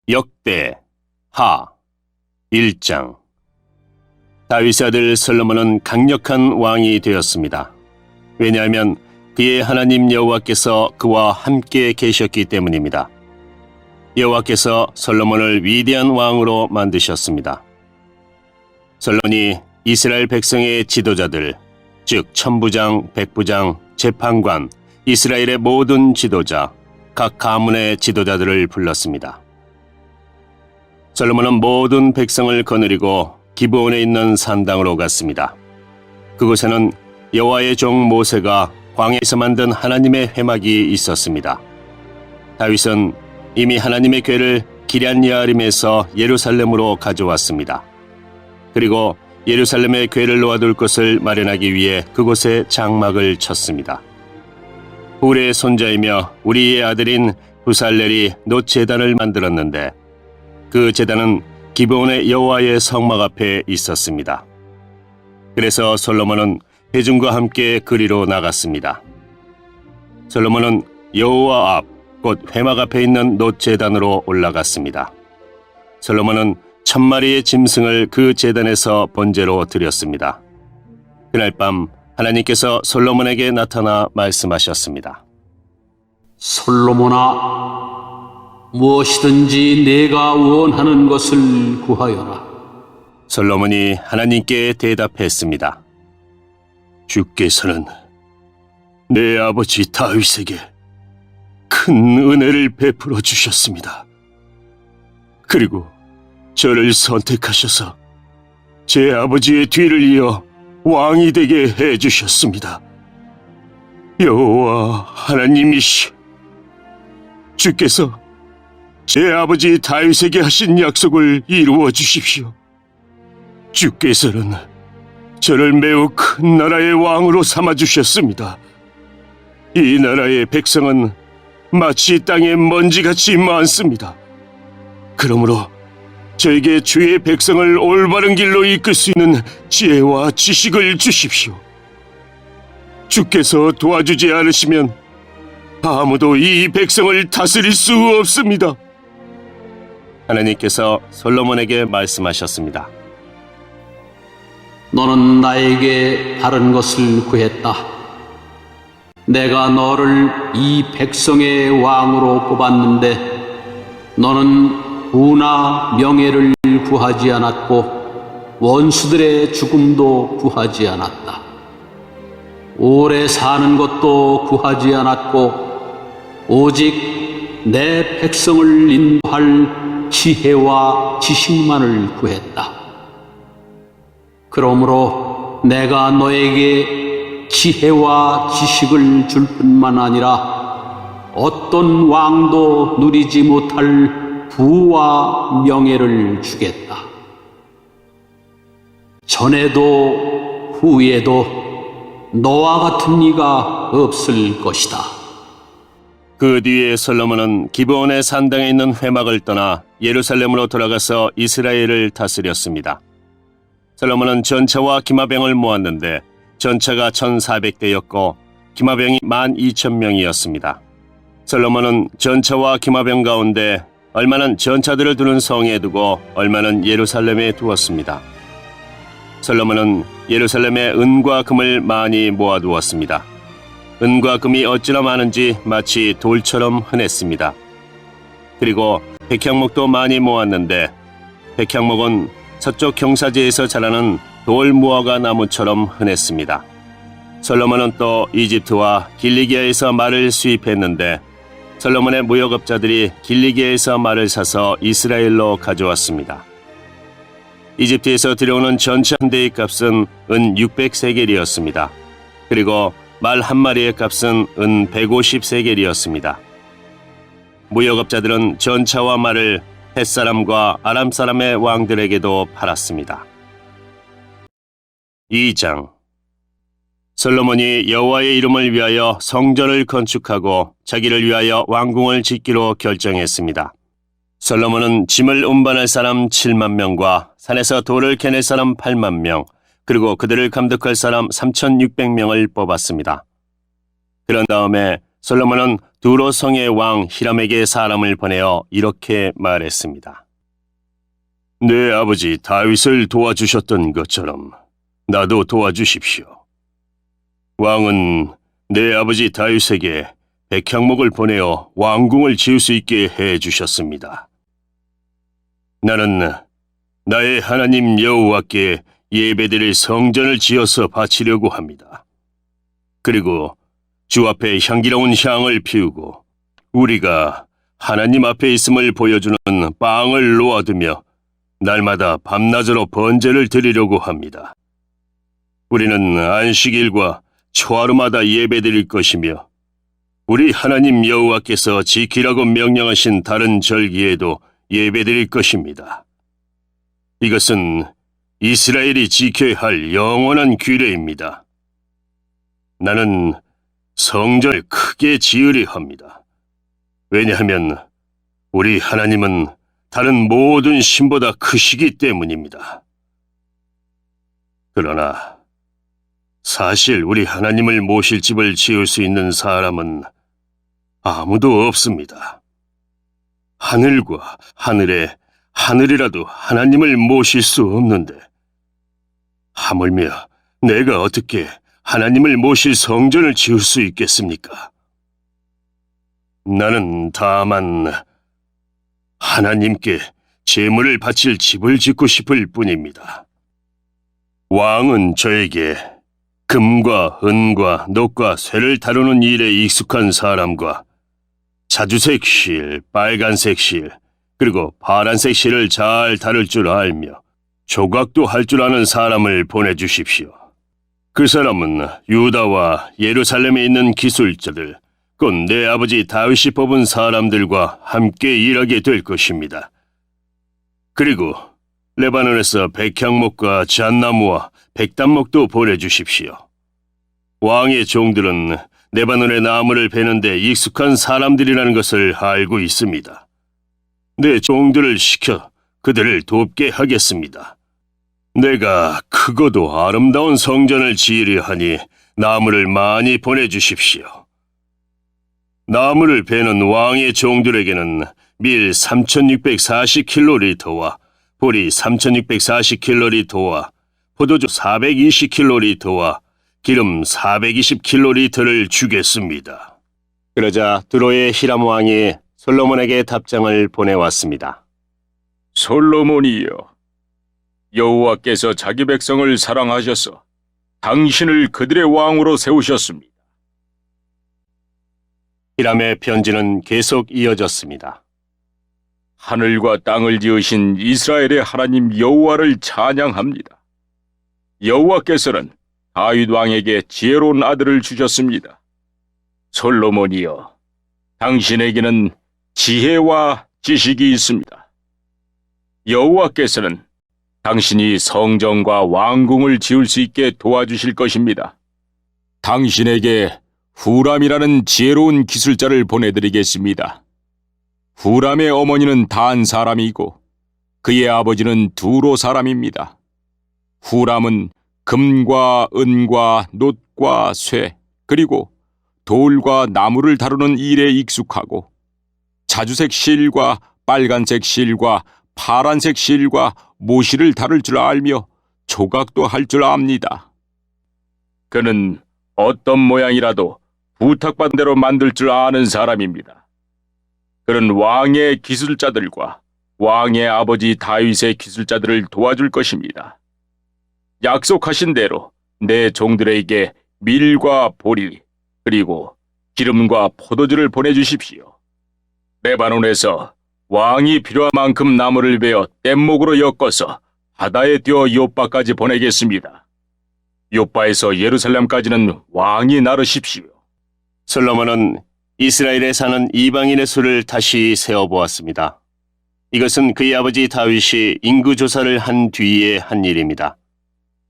역대 하 1장. 다윗의 아들 솔로몬은 강력한 왕이 되었습니다. 왜냐하면 그의 하나님 여호와께서 그와 함께 계셨기 때문입니다. 여호와께서 솔로몬을 위대한 왕으로 만드셨습니다. 솔로몬이 이스라엘 백성의 지도자들, 즉 천부장, 백부장, 재판관, 이스라엘의 모든 지도자, 각 가문의 지도자들을 불렀습니다. 솔로몬은 모든 백성을 거느리고 기브온에 있는 산당으로 갔습니다. 그곳에는 여호와의 종 모세가 광야에서 만든 하나님의 회막이 있었습니다. 다윗은 이미 하나님의 궤를 기럇여아림에서 예루살렘으로 가져왔습니다. 그리고 예루살렘의 궤를 놓아둘 곳을 마련하기 위해 그곳에 장막을 쳤습니다. 훌의 손자이며 우리의 아들인 부살렐이 놋제단을 만들었는데 그 제단은 기브온의 여호와의 성막 앞에 있었습니다. 그래서 솔로몬은 회중과 함께 그리로 나갔습니다. 솔로몬은 여호와 앞, 곧 회막 앞에 있는 놋제단으로 올라갔습니다. 솔로몬은 1000마리의 짐승을 그 제단에서 번제로 드렸습니다. 그날 밤 하나님께서 솔로몬에게 나타나 말씀하셨습니다. 솔로몬아, 무엇이든지 내가 원하는 것을 구하여라. 솔로몬이 하나님께 대답했습니다. 주께서는 내 아버지 다윗에게 큰 은혜를 베풀어 주셨습니다. 그리고 저를 선택하셔서 제 아버지의 뒤를 이어 왕이 되게 해주셨습니다. 여호와 하나님이시, 주께서 제 아버지 다윗에게 하신 약속을 이루어 주십시오. 주께서는 저를 매우 큰 나라의 왕으로 삼아주셨습니다. 이 나라의 백성은 마치 땅의 먼지같이 많습니다. 그러므로 저에게 주의 백성을 올바른 길로 이끌 수 있는 지혜와 지식을 주십시오. 주께서 도와주지 않으시면 아무도 이 백성을 다스릴 수 없습니다. 하나님께서 솔로몬에게 말씀하셨습니다. 너는 나에게 다른 것을 구했다. 내가 너를 이 백성의 왕으로 뽑았는데 너는 부나 명예를 구하지 않았고 원수들의 죽음도 구하지 않았다. 오래 사는 것도 구하지 않았고 오직 내 백성을 인도할 지혜와 지식만을 구했다. 그러므로 내가 너에게 지혜와 지식을 줄 뿐만 아니라 어떤 왕도 누리지 못할 부와 명예를 주겠다. 전에도 후에도 너와 같은 이가 없을 것이다. 그 뒤에 솔로몬은 기브온의 산당에 있는 회막을 떠나 예루살렘으로 돌아가서 이스라엘을 다스렸습니다. 솔로몬은 전차와 기마병을 모았는데 전차가 1400대였고 기마병이 12,000명이었습니다. 솔로몬은 전차와 기마병 가운데 얼마는 전차들을 두는 성에 두고 얼마는 예루살렘에 두었습니다. 솔로몬은 예루살렘에 은과 금을 많이 모아두었습니다. 은과 금이 어찌나 많은지 마치 돌처럼 흔했습니다. 그리고 백향목도 많이 모았는데 백향목은 서쪽 경사지에서 자라는 돌무화과 나무처럼 흔했습니다. 솔로몬은 또 이집트와 길리기아에서 말을 수입했는데 솔로몬의 무역업자들이 길리기아에서 말을 사서 이스라엘로 가져왔습니다. 이집트에서 들여오는 전차 한 대의 값은 은 600세겔이었습니다. 그리고 말 한 마리의 값은 은 150세겔이었습니다. 무역업자들은 전차와 말을 헷사람과 아람사람의 왕들에게도 팔았습니다. 2장. 솔로몬이 여호와의 이름을 위하여 성전을 건축하고 자기를 위하여 왕궁을 짓기로 결정했습니다. 솔로몬은 짐을 운반할 사람 7만 명과 산에서 돌을 캐낼 사람 8만 명, 그리고 그들을 감독할 사람 3,600명을 뽑았습니다. 그런 다음에 솔로몬은 두로 성의 왕 히람에게 사람을 보내어 이렇게 말했습니다. 내 아버지 다윗을 도와주셨던 것처럼 나도 도와주십시오. 왕은 내 아버지 다윗에게 백향목을 보내어 왕궁을 지을 수 있게 해주셨습니다. 나는 나의 하나님 여호와께 예배드릴 성전을 지어서 바치려고 합니다. 그리고 주 앞에 향기로운 향을 피우고 우리가 하나님 앞에 있음을 보여주는 빵을 놓아두며 날마다 밤낮으로 번제를 드리려고 합니다. 우리는 안식일과 초하루마다 예배드릴 것이며 우리 하나님 여호와께서 지키라고 명령하신 다른 절기에도 예배드릴 것입니다. 이것은 이스라엘이 지켜야 할 영원한 규례입니다. 나는 성전을 크게 지으려 합니다. 왜냐하면 우리 하나님은 다른 모든 신보다 크시기 때문입니다. 그러나 사실 우리 하나님을 모실 집을 지을 수 있는 사람은 아무도 없습니다. 하늘과 하늘에 하늘이라도 하나님을 모실 수 없는데 하물며 내가 어떻게 하나님을 모실 성전을 지을 수 있겠습니까? 나는 다만 하나님께 제물을 바칠 집을 짓고 싶을 뿐입니다. 왕은 저에게 금과 은과 녹과 쇠를 다루는 일에 익숙한 사람과 자주색 실, 빨간색 실, 그리고 파란색 실을 잘 다룰 줄 알며 조각도 할 줄 아는 사람을 보내주십시오. 그 사람은 유다와 예루살렘에 있는 기술자들, 곧 내 아버지 다윗이 뽑은 사람들과 함께 일하게 될 것입니다. 그리고 레바논에서 백향목과 잣나무와 백단목도 보내주십시오. 왕의 종들은 레바논의 나무를 베는 데 익숙한 사람들이라는 것을 알고 있습니다. 내 종들을 시켜 그들을 돕게 하겠습니다. 내가 크고도 아름다운 성전을 지으려 하니 나무를 많이 보내주십시오. 나무를 베는 왕의 종들에게는 밀 3640킬로리터와 보리 3640킬로리터와 포도주 420킬로리터와 기름 420킬로리터를 주겠습니다. 그러자 두로의 히람 왕이 솔로몬에게 답장을 보내왔습니다. 솔로몬이여, 여호와께서 자기 백성을 사랑하셔서 당신을 그들의 왕으로 세우셨습니다. 히람의 편지는 계속 이어졌습니다. 하늘과 땅을 지으신 이스라엘의 하나님 여호와를 찬양합니다. 여호와께서는 다윗 왕에게 지혜로운 아들을 주셨습니다. 솔로몬이여, 당신에게는 지혜와 지식이 있습니다. 여호와께서는 당신이 성전과 왕궁을 지을 수 있게 도와주실 것입니다. 당신에게 후람이라는 지혜로운 기술자를 보내드리겠습니다. 후람의 어머니는 단 사람이고 그의 아버지는 두로 사람입니다. 후람은 금과 은과 놋과 쇠, 그리고 돌과 나무를 다루는 일에 익숙하고 자주색 실과 빨간색 실과 파란색 실과 모실을 다룰 줄 알며 조각도 할 줄 압니다. 그는 어떤 모양이라도 부탁받은 대로 만들 줄 아는 사람입니다. 그는 왕의 기술자들과 왕의 아버지 다윗의 기술자들을 도와줄 것입니다. 약속하신 대로 내 종들에게 밀과 보리, 그리고 기름과 포도주를 보내주십시오. 레바논에서 왕이 필요한 만큼 나무를 베어 뗏목으로 엮어서 바다에 띄워 요바까지 보내겠습니다. 요바에서 예루살렘까지는 왕이 나르십시오. 솔로몬은 이스라엘에 사는 이방인의 수를 다시 세어보았습니다. 이것은 그의 아버지 다윗이 인구조사를 한 뒤에 한 일입니다.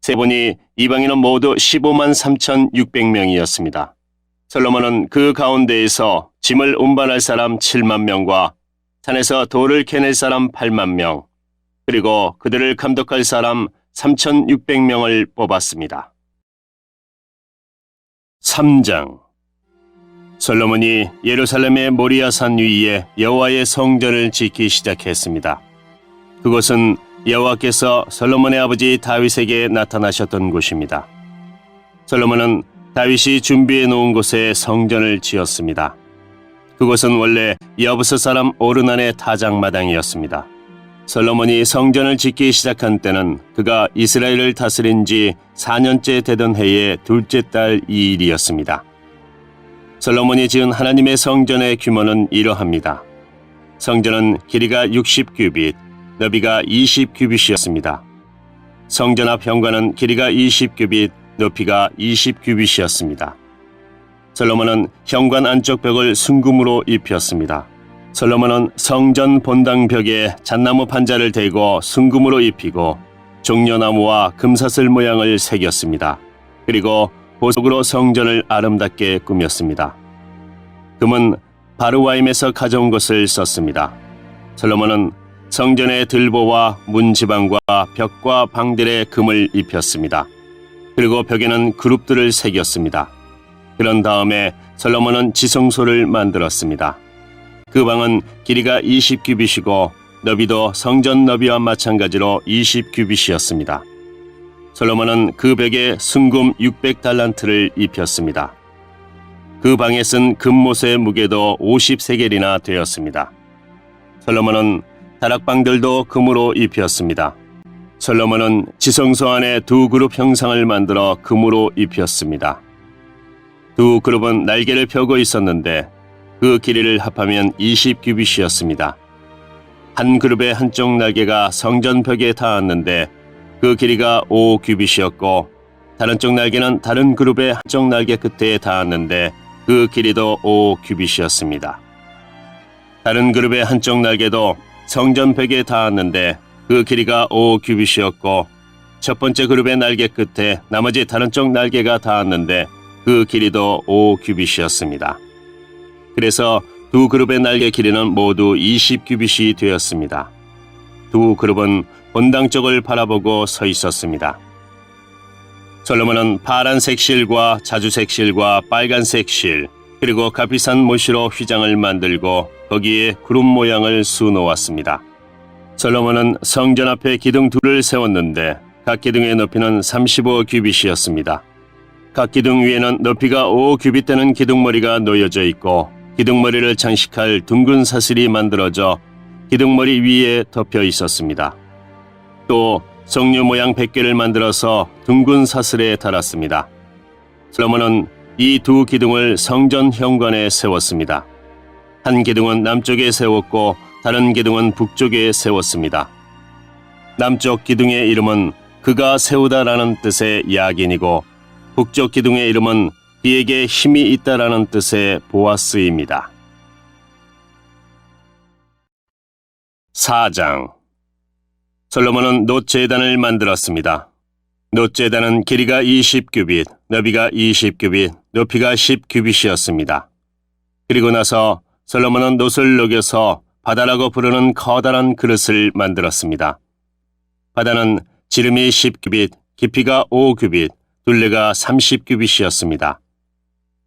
세보니 이방인은 모두 15만 3,600명이었습니다. 솔로몬은 그 가운데에서 짐을 운반할 사람 7만 명과 산에서 돌을 캐낼 사람 8만 명, 그리고 그들을 감독할 사람 3,600명을 뽑았습니다. 3장 솔로몬이 예루살렘의 모리아산 위에 여호와의 성전을 짓기 시작했습니다. 그곳은 여호와께서 솔로몬의 아버지 다윗에게 나타나셨던 곳입니다. 솔로몬은 다윗이 준비해 놓은 곳에 성전을 지었습니다. 그곳은 원래 여부스 사람 오르난의 타작마당이었습니다. 솔로몬이 성전을 짓기 시작한 때는 그가 이스라엘을 다스린 지 4년째 되던 해의 둘째 달 2일이었습니다. 솔로몬이 지은 하나님의 성전의 규모는 이러합니다. 성전은 길이가 60규빗, 너비가 20규빗이었습니다. 성전 앞 현관은 길이가 20규빗, 높이가 20규빗이었습니다. 솔로몬은 현관 안쪽 벽을 순금으로 입혔습니다. 솔로몬은 성전 본당 벽에 잣나무 판자를 대고 순금으로 입히고 종려나무와 금사슬 모양을 새겼습니다. 그리고 보석으로 성전을 아름답게 꾸몄습니다. 금은 바르와임에서 가져온 것을 썼습니다. 솔로몬은 성전의 들보와 문지방과 벽과 방들에 금을 입혔습니다. 그리고 벽에는 그룹들을 새겼습니다. 그런 다음에 솔로몬은 지성소를 만들었습니다. 그 방은 길이가 20규빗이고 너비도 성전 너비와 마찬가지로 20규빗이었습니다. 솔로몬은 그 벽에 순금 600달란트를 입혔습니다. 그 방에 쓴 금못의 무게도 50세겔이나 되었습니다. 솔로몬은 다락방들도 금으로 입혔습니다. 솔로몬은 지성소 안에 두 그룹 형상을 만들어 금으로 입혔습니다. 두 그룹은 날개를 펴고 있었는데 그 길이를 합하면 20규빗이었습니다. 한 그룹의 한쪽 날개가 성전 벽에 닿았는데 그 길이가 5규빗이었고 다른 쪽 날개는 다른 그룹의 한쪽 날개 끝에 닿았는데 그 길이도 5규빗이었습니다. 다른 그룹의 한쪽 날개도 성전 벽에 닿았는데 그 길이가 5규빗이었고 첫 번째 그룹의 날개 끝에 나머지 다른 쪽 날개가 닿았는데 그 길이도 5규빗이었습니다. 그래서 두 그룹의 날개 길이는 모두 20규빗이 되었습니다. 두 그룹은 본당 쪽을 바라보고 서 있었습니다. 솔로몬은 파란색 실과 자주색 실과 빨간색 실 그리고 값비싼 못으로 휘장을 만들고 거기에 구름 모양을 수놓았습니다. 솔로몬은 성전 앞에 기둥 둘을 세웠는데 각 기둥의 높이는 35규빗이었습니다. 각 기둥 위에는 높이가 5규빗 되는 기둥머리가 놓여져 있고 기둥머리를 장식할 둥근 사슬이 만들어져 기둥머리 위에 덮여 있었습니다. 또 석류 모양 100개를 만들어서 둥근 사슬에 달았습니다. 솔로몬은 이 두 기둥을 성전 현관에 세웠습니다. 한 기둥은 남쪽에 세웠고 다른 기둥은 북쪽에 세웠습니다. 남쪽 기둥의 이름은 그가 세우다라는 뜻의 야긴이고 북쪽 기둥의 이름은 그에게 힘이 있다라는 뜻의 보아스입니다. 4장 솔로몬은 놋제단을 만들었습니다. 놋제단은 길이가 20규빗, 너비가 20규빗, 높이가 10규빗이었습니다. 그리고 나서 솔로몬은 놋을 녹여서 바다라고 부르는 커다란 그릇을 만들었습니다. 바다는 지름이 10규빗, 깊이가 5규빗, 둘레가 30규빗이었습니다.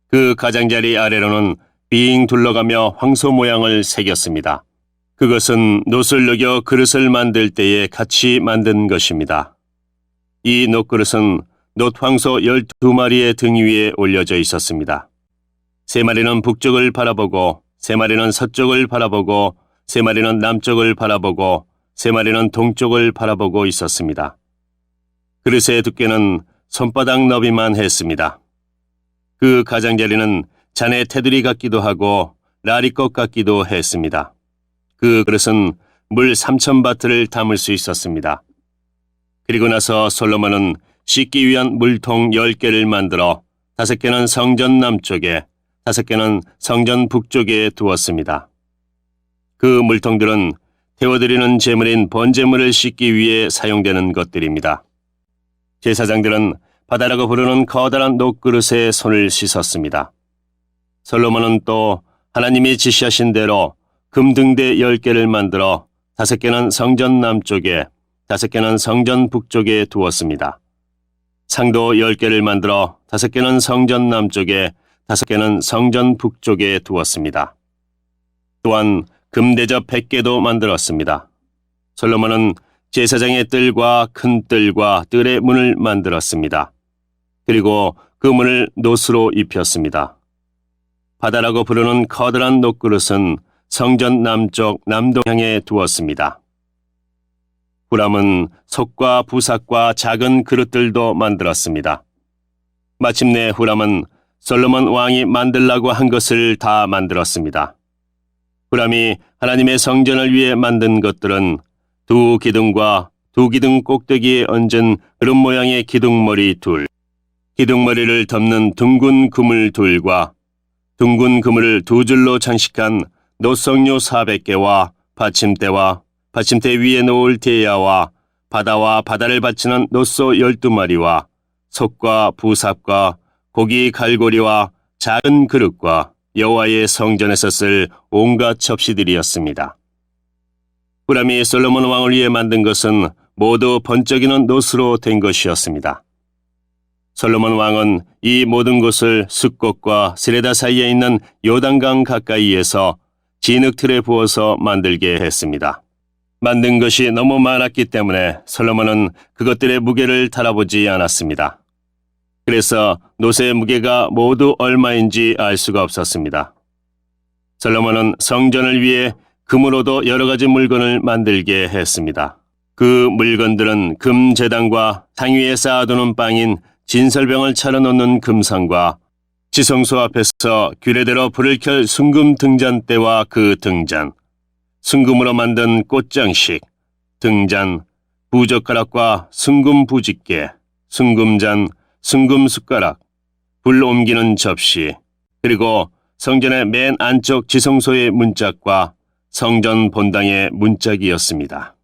그 가장자리 아래로는 빙 둘러가며 황소 모양을 새겼습니다. 그것은 놋을 녹여 그릇을 만들 때에 같이 만든 것입니다. 이 놋그릇은 놋황소 12마리의 등 위에 올려져 있었습니다. 3마리는 북쪽을 바라보고 3마리는 서쪽을 바라보고 3마리는 남쪽을 바라보고 3마리는 동쪽을 바라보고 있었습니다. 그릇의 두께는 손바닥 너비만 했습니다. 그 가장자리는 잔의 테두리 같기도 하고 라리꽃 같기도 했습니다. 그 그릇은 물 3,000바트를 담을 수 있었습니다. 그리고 나서 솔로몬은 씻기 위한 물통 10개를 만들어 5개는 성전 남쪽에 5개는 성전 북쪽에 두었습니다. 그 물통들은 태워드리는 제물인 번제물을 씻기 위해 사용되는 것들입니다. 제사장들은 바다라고 부르는 커다란 놋그릇에 손을 씻었습니다. 솔로몬은 또 하나님이 지시하신 대로 금등대 10개를 만들어 5개는 성전 남쪽에 5개는 성전 북쪽에 두었습니다. 상도 10개를 만들어 5개는 성전 남쪽에 5개는 성전 북쪽에 두었습니다. 또한 금대접 100개도 만들었습니다. 솔로몬은 제사장의 뜰과 큰 뜰과 뜰의 문을 만들었습니다. 그리고 그 문을 노수로 입혔습니다. 바다라고 부르는 커다란 녹그릇은 성전 남쪽 남동향에 두었습니다. 후람은 솥과 부삭과 작은 그릇들도 만들었습니다. 마침내 후람은 솔로몬 왕이 만들라고 한 것을 다 만들었습니다. 후람이 하나님의 성전을 위해 만든 것들은 두 기둥과 두 기둥 꼭대기에 얹은 그릇 모양의 기둥머리 둘, 기둥머리를 덮는 둥근 그물 둘과 둥근 그물을 두 줄로 장식한 노석류 400개와 받침대와 받침대 위에 놓을 대야와 바다와 바다를 받치는 노소 12마리와 솥과 부삽과 고기 갈고리와 작은 그릇과 여호와의 성전에서 쓸 온갖 접시들이었습니다. 후람이 솔로몬 왕을 위해 만든 것은 모두 번쩍이는 노수로 된 것이었습니다. 솔로몬 왕은 이 모든 것을 숫곳과 스레다 사이에 있는 요단강 가까이에서 진흙틀에 부어서 만들게 했습니다. 만든 것이 너무 많았기 때문에 솔로몬은 그것들의 무게를 달아보지 않았습니다. 그래서 노새의 무게가 모두 얼마인지 알 수가 없었습니다. 솔로몬은 성전을 위해 금으로도 여러 가지 물건을 만들게 했습니다. 그 물건들은 금제단과 상 위에 쌓아두는 빵인 진설병을 차려놓는 금상과 지성소 앞에서 규례대로 불을 켤 순금 등잔대와 그 등잔, 순금으로 만든 꽃장식, 등잔, 부젓가락과 순금 부집개, 순금잔, 순금 숟가락, 불 옮기는 접시, 그리고 성전의 맨 안쪽 지성소의 문짝과 성전 본당의 문짝이었습니다.